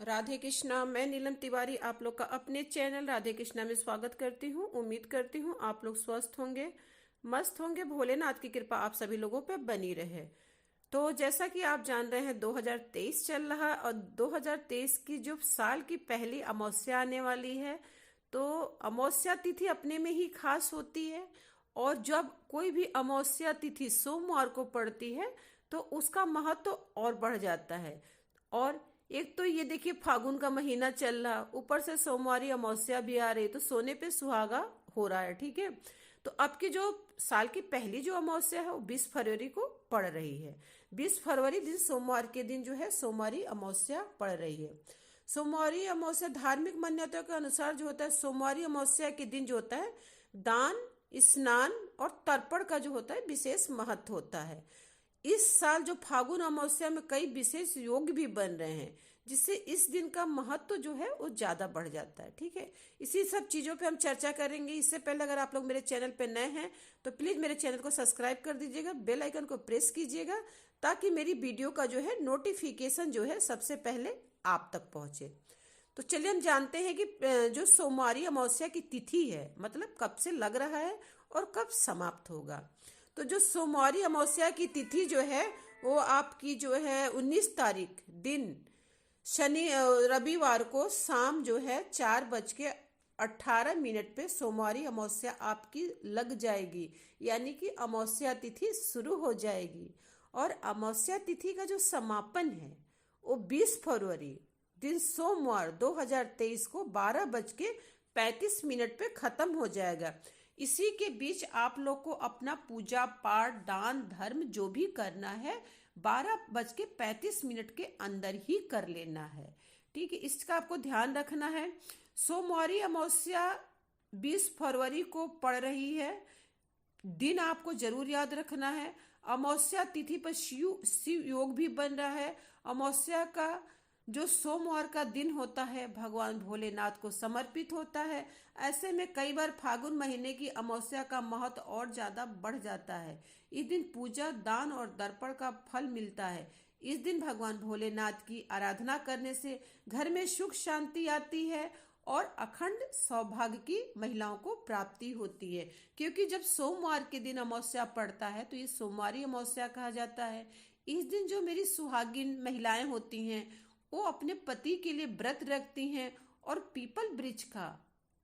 राधे कृष्णा। मैं नीलम तिवारी आप लोग का अपने चैनल राधे कृष्णा में स्वागत करती हूँ। उम्मीद करती हूँ आप लोग स्वस्थ होंगे, मस्त होंगे। भोलेनाथ की कृपा आप सभी लोगों पे बनी रहे। तो जैसा कि आप जान रहे हैं 2023 चल रहा है और 2023 की जो साल की पहली अमावस्या आने वाली है। तो अमावस्या तिथि अपने में ही खास होती है। और जब कोई भी अमावस्या तिथि सोमवार को पड़ती है तो उसका महत्व तो और बढ़ जाता है। और एक तो ये देखिए फागुन का महीना चल रहा, ऊपर से सोमवारी अमावस्या भी आ रही, तो सोने पे सुहागा हो रहा है। ठीक है। तो अब की जो साल की पहली जो अमावस्या है वो 20 फरवरी को पड़ रही है। 20 फरवरी दिन सोमवार के दिन जो है सोमवारी अमावस्या पड़ रही है। सोमवारी अमावस्या धार्मिक मान्यता के अनुसार जो होता है, सोमवारी अमावस्या के दिन जो होता है दान, स्नान और तर्पण का जो होता है विशेष महत्व होता है। इस साल जो फागुन अमावस्या में कई विशेष योग भी बन रहे हैं, जिससे इस दिन का महत्व जो है वो ज्यादा बढ़ जाता है। ठीक है। इसी सब चीजों पे हम चर्चा करेंगे। इससे पहले अगर आप लोग मेरे चैनल पे नए हैं तो प्लीज मेरे चैनल को सब्सक्राइब कर दीजिएगा, बेल आइकन को प्रेस कीजिएगा, ताकि मेरी वीडियो का जो है नोटिफिकेशन जो है सबसे पहले आप तक पहुंचे। तो चलिए हम जानते हैं कि जो सोमवारी अमावस्या की तिथि है मतलब कब से लग रहा है और कब समाप्त होगा। तो जो सोमवारी अमावस्या की तिथि जो है वो आपकी जो है 19 तारीख दिन शनि रविवार को शाम जो है 4:18 पे सोमवारी अमावस्या आपकी लग जाएगी, यानी कि अमावस्या तिथि शुरू हो जाएगी। और अमावस्या तिथि का जो समापन है वो 20 फरवरी दिन सोमवार 2023 को 12:35 पे खत्म हो जाएगा। इसी के बीच आप लोग को अपना पूजा पाठ दान धर्म जो भी करना है 12:35 के अंदर ही कर लेना है। ठीक है, इसका आपको ध्यान रखना है। सोमवारी अमावस्या 20 फरवरी को पड़ रही है। दिन आपको जरूर याद रखना है। अमावस्या तिथि पर शिव योग भी बन रहा है। अमावस्या का जो सोमवार का दिन होता है भगवान भोलेनाथ को समर्पित होता है। ऐसे में कई बार फागुन महीने की अमावस्या का महत्व और ज्यादा बढ़ जाता है। इस दिन पूजा दान और दर्पण का फल मिलता है। इस दिन भगवान भोलेनाथ की आराधना करने से घर में सुख शांति आती है और अखंड सौभाग्य की महिलाओं को प्राप्ति होती है। क्योंकि जब सोमवार के दिन अमावस्या पड़ता है तो ये सोमवारी अमावस्या कहा जाता है। इस दिन जो मेरी सुहागिन महिलाएं होती हैं वो अपने पति के लिए व्रत रखती हैं और पीपल वृक्ष का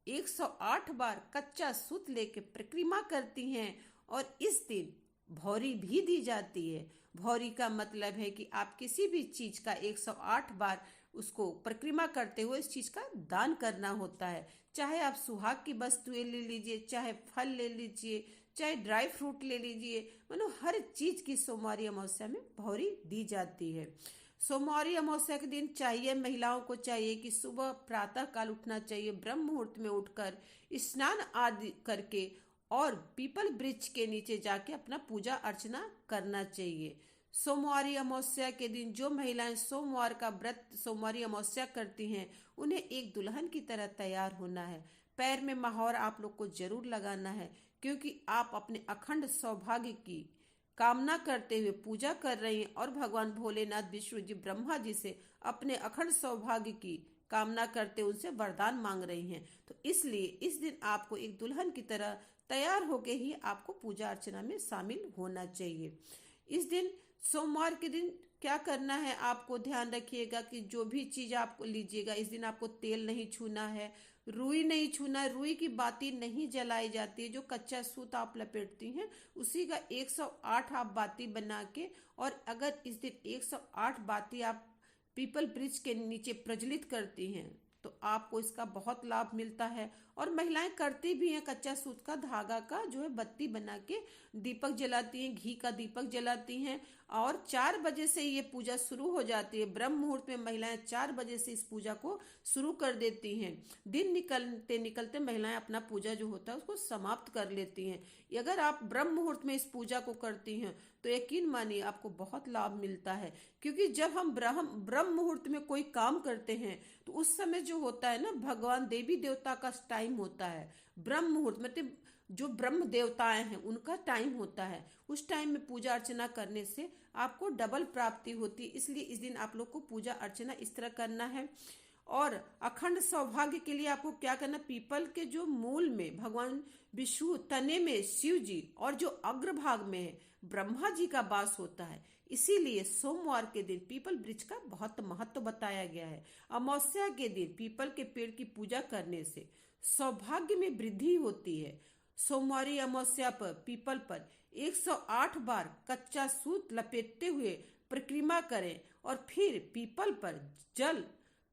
108 बार कच्चा सूत लेके परिक्रमा करती हैं। और इस दिन भौरी भी दी जाती है। भौरी का मतलब है कि आप किसी भी चीज का 108 बार उसको परिक्रमा करते हुए इस चीज का दान करना होता है। चाहे आप सुहाग की वस्तुएं ले लीजिए, चाहे फल ले लीजिए, चाहे ड्राई फ्रूट ले लीजिए, मतलब हर चीज की सोमवारी अमावस्या में भौरी दी जाती है। सोमवारी अमावस्या के दिन चाहिए महिलाओं को चाहिए कि सुबह प्रातः काल उठना चाहिए, ब्रह्म मुहूर्त में उठकर स्नान आदि करके और पीपल वृक्ष के नीचे जाके अपना पूजा अर्चना करना चाहिए। सोमवारी अमावस्या के दिन जो महिलाएं सोमवार का व्रत सोमवारी अमावस्या करती हैं उन्हें एक दुल्हन की तरह तैयार होना है। पैर में महावर आप लोग को जरूर लगाना है, क्योंकि आप अपने अखंड सौभाग्य की कामना करते हुए पूजा कर रही हैं और भगवान भोलेनाथ विष्णु जी ब्रह्मा जी से अपने अखंड सौभाग्य की कामना करते उनसे वरदान मांग रही हैं। तो इसलिए इस दिन आपको एक दुल्हन की तरह तैयार होके ही आपको पूजा अर्चना में शामिल होना चाहिए। इस दिन सोमवार के दिन क्या करना है आपको ध्यान रखिएगा कि जो भी चीज आपको लीजिएगा इस दिन आपको तेल नहीं छूना है, रुई नहीं छूना है। रुई की बाती नहीं जलाई जाती है। जो कच्चा सूत आप लपेटती हैं उसी का 108 आप बाती बना के, और अगर इस दिन 108 बाती आप पीपल वृक्ष के नीचे प्रज्वलित करती हैं तो आपको इसका बहुत लाभ मिलता है। और महिलाएं करती भी हैं, कच्चा सूत का धागा का जो है बत्ती बना के दीपक जलाती हैं, घी का दीपक जलाती हैं। और 4 बजे से ये पूजा शुरू हो जाती है। ब्रह्म मुहूर्त में महिलाएं 4 बजे से इस पूजा को शुरू कर देती हैं। दिन निकलते निकलते महिलाएं अपना पूजा जो होता है उसको समाप्त कर लेती हैं। अगर आप ब्रह्म मुहूर्त में इस पूजा को करती हैं तो यकीन मानिए आपको बहुत लाभ मिलता है। क्योंकि जब हम ब्रह्म मुहूर्त में कोई काम करते हैं तो उस समय जो होता है ना भगवान देवी देवता का टाइम होता है। ब्रह्म मुहूर्त मतलब जो ब्रह्म देवताएं हैं उनका टाइम होता है। उस टाइम में पूजा अर्चना करने से आपको डबल प्राप्ति होती है। इसलिए इस दिन आप लोग को पूजा अर्चना इस तरह करना है। और अखंड सौभाग्य के लिए आपको क्या करना, पीपल के जो मूल में भगवान विष्णु, तने में शिव जी, और जो अग्रभाग में है ब्रह्मा जी का वास होता है। इसीलिए सोमवार के दिन पीपल वृक्ष का बहुत महत्व बताया गया है। अमावस्या के दिन पीपल के पेड़ की पूजा करने से सौभाग्य में वृद्धि होती है। सोमवारी अमावस्या पर पीपल पर 108 बार कच्चा सूत लपेटते हुए परिक्रमा करें और फिर पीपल पर जल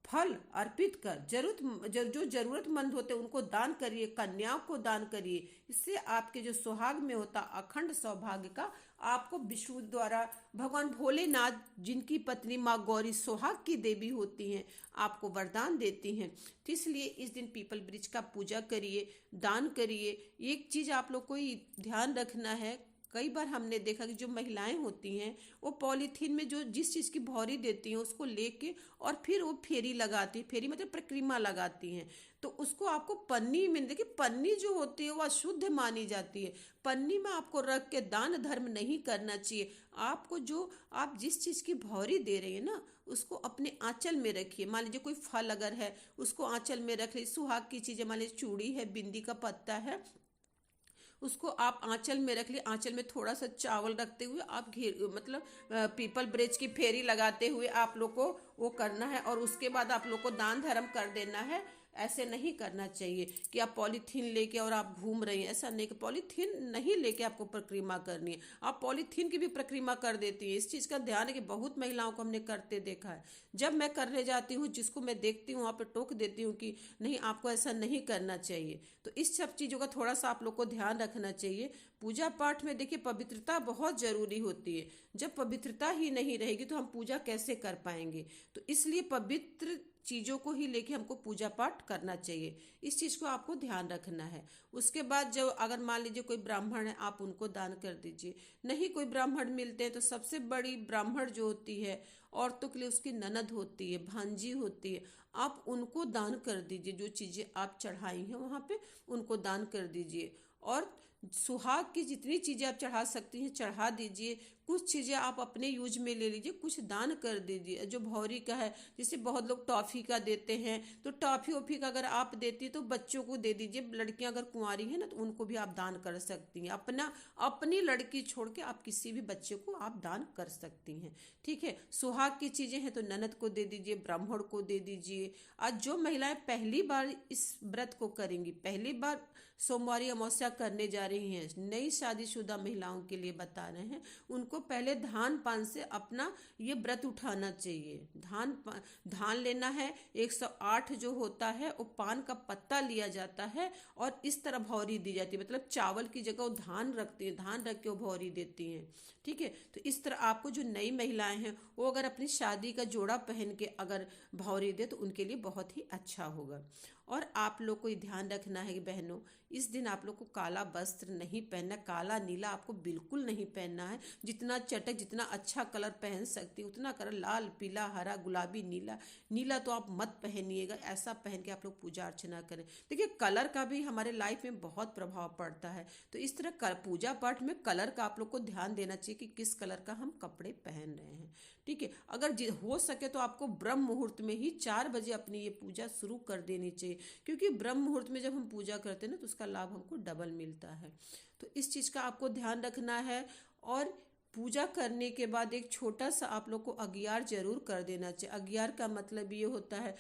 फल अर्पित कर जो जरूरतमंद होते हैं उनको दान करिए, कन्याओं को दान करिए। इससे आपके जो सुहाग में होता अखंड सौभाग्य का आपको विष्णु द्वारा, भगवान भोलेनाथ जिनकी पत्नी माँ गौरी सुहाग की देवी होती हैं, आपको वरदान देती हैं। तो इसलिए इस दिन पीपल वृक्ष का पूजा करिए, दान करिए। एक चीज आप लोग को ध्यान रखना है, कई बार हमने देखा कि जो महिलाएं होती हैं वो पॉलीथीन में जो जिस चीज़ की भौरी देती हैं उसको लेके और फिर वो फेरी लगाती, फेरी मतलब परिक्रमा लगाती हैं। तो उसको आपको पन्नी में, देखिए पन्नी जो होती है वो अशुद्ध मानी जाती है। पन्नी में आपको रख के दान धर्म नहीं करना चाहिए। आपको जो आप जिस चीज़ की भौरी दे रही है ना उसको अपने आंचल में रखिए। मान लीजिए कोई फल अगर है उसको आंचल में रख लीजिए। सुहाग की चीज़ें, मान लीजिए चूड़ी है, बिंदी का पत्ता है, उसको आप आंचल में रख लिए। आंचल में थोड़ा सा चावल रखते हुए आप घेर मतलब पीपल ब्रिज की फेरी लगाते हुए आप लोग को वो करना है। और उसके बाद आप लोग को दान धर्म कर देना है। ऐसे नहीं करना चाहिए कि आप पॉलीथीन लेके और आप घूम रही हैं, ऐसा नहीं। कि पॉलीथीन नहीं लेके आपको परिक्रमा करनी है, आप पॉलीथीन की भी परिक्रमा कर देती हैं। इस चीज़ का ध्यान है कि बहुत महिलाओं को हमने करते देखा है। जब मैं करने जाती हूँ, जिसको मैं देखती हूँ वहाँ पे टोक देती हूँ कि नहीं, आपको ऐसा नहीं करना चाहिए। तो इस सब चीज़ों का थोड़ा सा आप लोग को ध्यान रखना चाहिए। पूजा पाठ में देखिए पवित्रता बहुत जरूरी होती है। जब पवित्रता ही नहीं रहेगी तो हम पूजा कैसे कर पाएंगे। तो इसलिए पवित्र चीज़ों को ही लेके हमको पूजा पाठ करना चाहिए। इस चीज़ को आपको ध्यान रखना है। उसके बाद जो अगर मान लीजिए कोई ब्राह्मण है, आप उनको दान कर दीजिए। नहीं कोई ब्राह्मण मिलते हैं तो सबसे बड़ी ब्राह्मण जो होती है औरतों के लिए उसकी ननद होती है, भांजी होती है, आप उनको दान कर दीजिए। जो चीज़ें आप चढ़ाई हैं वहाँ पे उनको दान कर दीजिए। और सुहाग की जितनी चीज़ें आप चढ़ा सकती हैं चढ़ा दीजिए। कुछ चीज़ें आप अपने यूज में ले लीजिए, कुछ दान कर दीजिए। जो भौरी का है, जैसे बहुत लोग टॉफ़ी का देते हैं, तो टॉफ़ी वॉफ़ी का अगर आप देती है तो बच्चों को दे दीजिए। लड़कियां अगर कुंवारी हैं ना तो उनको भी आप दान कर सकती हैं। अपनी लड़की छोड़ के आप किसी भी बच्चे को आप दान कर सकती हैं। ठीक है, सुहाग की चीज़ें हैं तो ननद को दे दीजिए, ब्राह्मण को दे दीजिए। आज जो महिलाएं पहली बार इस व्रत को करेंगी, पहली बार सोमवारी अमावस्या करने जा रही हैं, नई शादीशुदा महिलाओं के लिए बता रहे हैं, उनको पहले धान पान से अपना ये व्रत उठाना चाहिए। धान लेना है। 108 जो होता है वो पान का पत्ता लिया जाता है और इस तरह भौरी दी जाती है। मतलब चावल की जगह वो धान रखती है, धान रख के वो भौरी देती हैं। ठीक है, तो इस तरह आपको जो नई महिलाएं हैं वो अगर अपनी शादी का जोड़ा पहन के अगर भौरी दे तो उनके लिए बहुत ही अच्छा होगा। और आप लोग को ये ध्यान रखना है कि बहनों, इस दिन आप लोग को काला वस्त्र नहीं पहनना, काला नीला आपको बिल्कुल नहीं पहनना है। जितना चटक, जितना अच्छा कलर पहन सकती उतना कलर, लाल, पीला, हरा, गुलाबी, नीला। नीला तो आप मत पहनिएगा, ऐसा पहन के आप लोग पूजा अर्चना करें। देखिए कलर का भी हमारे लाइफ में बहुत प्रभाव पड़ता है। तो इस तरह पूजा पाठ में कलर का आप लोग को ध्यान देना चाहिए कि किस कलर का हम कपड़े पहन रहे हैं। ठीक है, अगर हो सके तो आपको ब्रह्म मुहूर्त में ही 4 बजे अपनी ये पूजा शुरू कर देनी चाहिए। क्योंकि ब्रह्म मुहूर्त में जब हम पूजा करते हैं ना तो उसका लाभ हमको डबल मिलता है। तो इस चीज़ का आपको ध्यान रखना है। और पूजा करने के बाद एक छोटा सा आप लोग को अगियार जरूर कर देना चाहिए। अगियार का मतलब ये होता है,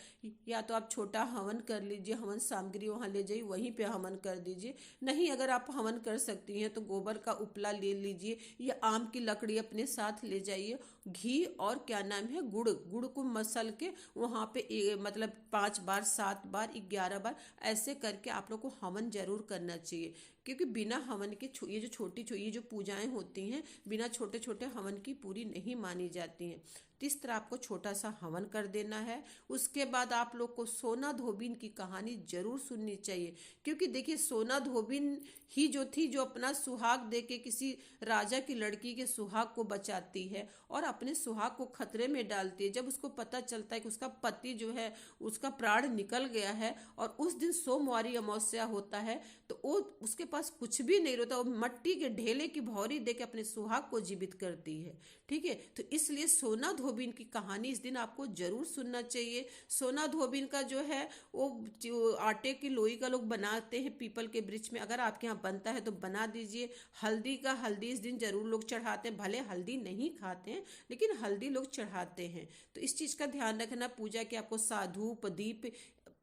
या तो आप छोटा हवन कर लीजिए, हवन सामग्री वहाँ ले जाइए, वहीं पे हवन कर दीजिए। नहीं अगर आप हवन कर सकती हैं तो गोबर का उपला ले लीजिए या आम की लकड़ी अपने साथ ले जाइए। घी और क्या नाम है, गुड़ को मसल के वहाँ पे मतलब 5 बार, 7 बार, 11 बार ऐसे करके आप लोग को हवन जरूर करना चाहिए। क्योंकि बिना हवन के ये जो पूजाएं होती हैं बिना छोटे छोटे हवन की पूरी नहीं मानी जाती हैं। तो इस तरह आपको छोटा सा हवन कर देना है। उसके बाद आप लोग को सोना धोबिन की कहानी जरूर सुननी चाहिए, क्योंकि देखिए सोना धोबिन ही जो थी जो अपना सुहाग दे के किसी राजा की लड़की के सुहाग को बचाती है और अपने सुहाग को खतरे में डालती है। जब उसको पता चलता है कि उसका पति जो है उसका प्राण निकल गया है और उस दिन सोमवारी अमावस्या होता है, तो वो उसके पास कुछ भी नहीं रहता, वो मट्टी के ढेले की भौरी दे के अपने सुहाग को जीवित करती है। ठीक है, तो इसलिए सोना धोबिन की कहानी इस दिन आपको जरूर सुनना चाहिए। सोना धोबिन का जो है वो जो आटे की लोई का लोग बनाते हैं पीपल के वृक्ष में, अगर आपके यहाँ बनता है तो बना दीजिए। हल्दी इस दिन जरूर लोग चढ़ाते हैं, भले हल्दी नहीं खाते हैं लेकिन हल्दी लोग चढ़ाते हैं। तो इस चीज का ध्यान रखना। पूजा के आपको साधूप दीप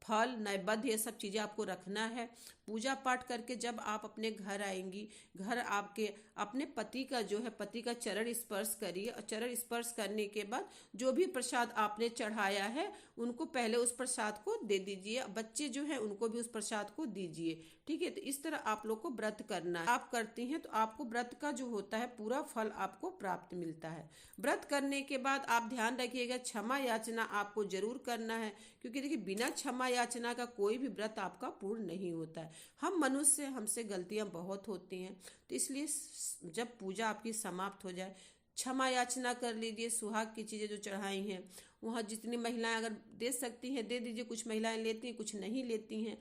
फल नैवेद्य ये सब चीज़ें आपको रखना है। पूजा पाठ करके जब आप अपने घर आएंगी, घर आपके अपने पति का जो है पति का चरण स्पर्श करिए और चरण स्पर्श करने के बाद जो भी प्रसाद आपने चढ़ाया है उनको पहले उस प्रसाद को दे दीजिए। बच्चे जो है उनको भी उस प्रसाद को दीजिए। ठीक है, तो इस तरह आप लोग को व्रत करना है। आप करती हैं तो आपको व्रत का जो होता है पूरा फल आपको प्राप्त मिलता है। व्रत करने के बाद आप ध्यान रखिएगा क्षमा याचना आपको जरूर करना है, क्योंकि देखिए बिना क्षमा याचना का कोई भी व्रत आपका पूर्ण नहीं होता है। हम मनुष्य, हमसे गलतियां बहुत होती हैं, तो इसलिए जब पूजा आपकी समाप्त हो जाए क्षमा याचना कर लीजिए। सुहाग की चीज़ें जो चढ़ाई हैं वहाँ जितनी महिलाएं अगर दे सकती हैं दे दीजिए। कुछ महिलाएं लेती हैं, कुछ नहीं लेती हैं।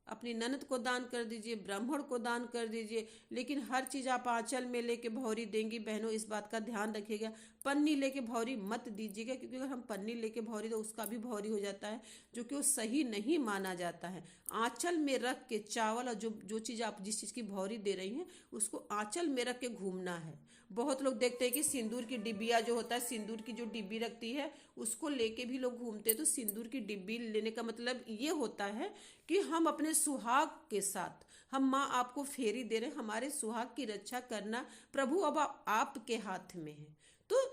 अपनी ननद को दान कर दीजिए, ब्राह्मण को दान कर दीजिए, लेकिन हर चीज़ आप आंचल में लेके भौरी देंगी बहनों, इस बात का ध्यान रखिएगा। पन्नी लेके भौरी मत दीजिएगा, क्योंकि अगर हम पन्नी लेके भौरी तो उसका भी भौरी हो जाता है, जो कि वो सही नहीं माना जाता है। आंचल में रख के चावल और जो जो चीज़ आप जिस चीज़ की भौरी दे रही हैं उसको आंचल में रख के घूमना है। बहुत लोग देखते हैं कि सिंदूर की डिब्बिया जो होता है, सिंदूर की जो डिब्बी रखती है उसको लेके भी लोग घूमते हैं। तो सिंदूर की डिब्बी लेने का मतलब ये होता है कि हम अपने सुहाग के साथ, हम माँ आपको फेरी दे रहे हैं, हमारे सुहाग की रक्षा करना प्रभु अब आपके हाथ में है। तो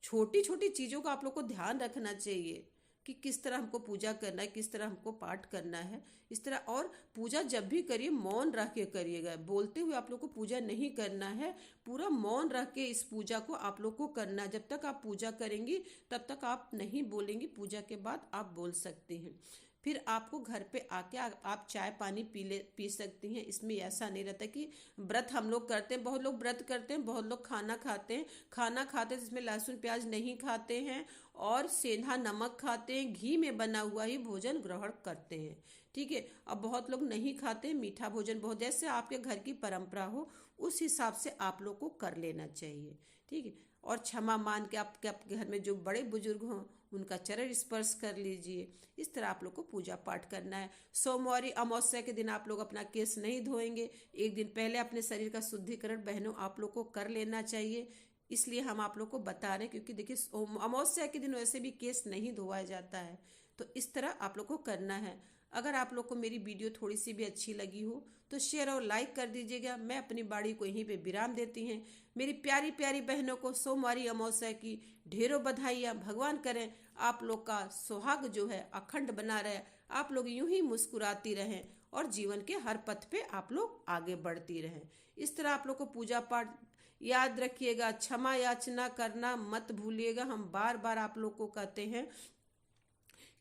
छोटी छोटी चीज़ों का आप लोग को ध्यान रखना चाहिए कि किस तरह हमको पूजा करना है, किस तरह हमको पाठ करना है, इस तरह। और पूजा जब भी करिए मौन रह के करिएगा, बोलते हुए आप लोग को पूजा नहीं करना है। पूरा मौन रह के इस पूजा को आप लोग को करना है। जब तक आप पूजा करेंगी तब तक आप नहीं बोलेंगी, पूजा के बाद आप बोल सकती हैं। फिर आपको घर पे आके आप चाय पानी पी सकती हैं। इसमें ऐसा नहीं रहता कि व्रत हम लोग करते हैं, बहुत लोग व्रत करते हैं, बहुत लोग खाना खाते हैं, इसमें लहसुन प्याज नहीं खाते हैं और सेंधा नमक खाते हैं, घी में बना हुआ ही भोजन ग्रहण करते हैं। ठीक है, अब बहुत लोग नहीं खाते मीठा भोजन, बहुत जैसे आपके घर की परंपरा हो उस हिसाब से आप लोग को कर लेना चाहिए। ठीक है, और क्षमा मान के आपके घर में जो बड़े बुजुर्ग हों उनका चरण स्पर्श कर लीजिए। इस तरह आप लोग को पूजा पाठ करना है। सोमवारी अमावस्या के दिन आप लोग अपना केस नहीं धोएंगे, एक दिन पहले अपने शरीर का शुद्धिकरण बहनों आप लोग को कर लेना चाहिए। इसलिए हम आप लोग को बता रहे हैं, क्योंकि देखिए अमावस्या के दिन वैसे भी केस नहीं धोया जाता है। तो इस तरह आप लोग को करना है। अगर आप लोग को मेरी वीडियो थोड़ी सी भी अच्छी लगी हो तो शेयर और लाइक कर दीजिएगा। मैं अपनी बाड़ी को यहीं पे विराम देती हैं। मेरी प्यारी प्यारी बहनों को सोमवारी अमावस्या की ढेरों बधाइयाँ। भगवान करें आप लोग का सुहाग जो है अखंड बना रहे, आप लोग यूं ही मुस्कुराती रहें और जीवन के हर पथ पे आप लोग आगे बढ़ती रहें। इस तरह आप लोग को पूजा पाठ याद रखिएगा, क्षमा याचना करना मत भूलिएगा। हम बार बार आप लोग को कहते हैं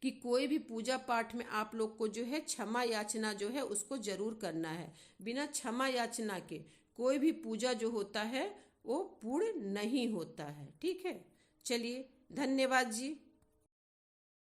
कि कोई भी पूजा पाठ में आप लोग को जो है क्षमा याचना जो है उसको जरूर करना है। बिना क्षमा याचना के कोई भी पूजा जो होता है वो पूर्ण नहीं होता है। ठीक है, चलिए धन्यवाद जी।